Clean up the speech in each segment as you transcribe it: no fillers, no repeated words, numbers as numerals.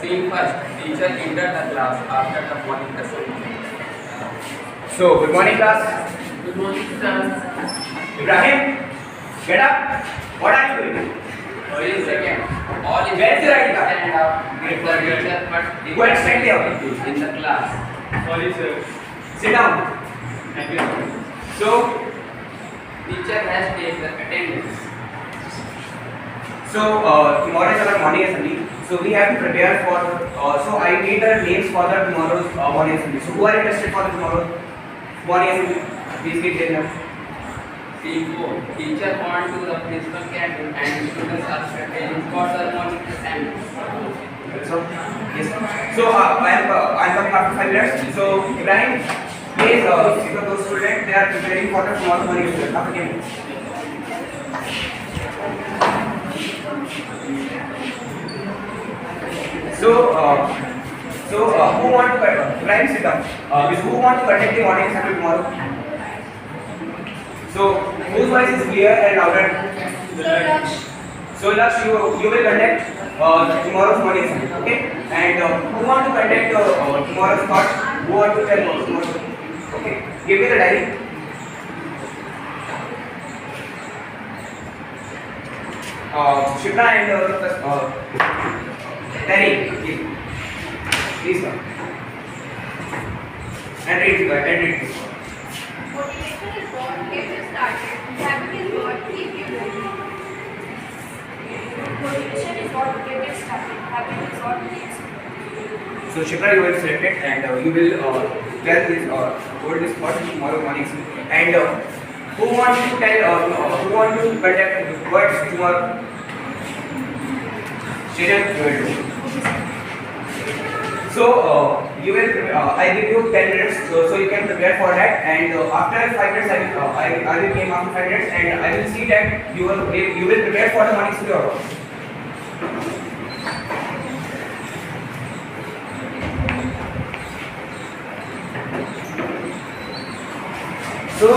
Scene first, teacher entered the class after the morning assembly. So, good morning, class. Good morning, sir. Ibrahim, get up. What are you doing? Wait a second. All is Where is your ID card? stand up with the teacher, but Go and stand there. in the class. Sorry, sir. Sit down. Thank you. So, Teacher has taken the attendance. tomorrow is our morning assembly. So we have to prepare for. So I need the names for the tomorrow's morning assembly. So who are interested for the tomorrow morning assembly? Please give their name. Scene 4. Teacher went to the principal cabin and students are preparing for the morning assembly. So yes. So I'm coming after 5 minutes. So Ibrahim, please see for those students they are preparing for the tomorrow morning assembly. After 10 minutes. Who want to Ibrahim, sit down. Who want to conduct the morning assembly tomorrow? So whose voice is clear and louder? So Laksh, you will conduct tomorrow's morning assembly, okay? And who want to conduct tomorrow's thought? Who want to tell tomorrow? Okay, give me the diary. Shipra and Terry, please come. And read this. Motivation is what gets you started. Habit is what keeps you going. Motivation is what gets you started. Habit is what keeps you going. So Shipra, you will select it and you will tell this hold this thought tomorrow morning. And who wants to tell who want to conduct words tomorrow? Shiran, you will do. So you will I give you 10 minutes so you can prepare for that, and after 5 minutes I will came after 5 minutes and I will see that you will prepare for the morning study or not. So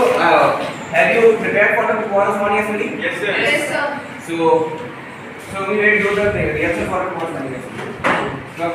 have you prepared for the tomorrow's morning assembly? Yes, sir. Yes, sir. So we will do the rehearsal for tomorrow's morning assembly. So,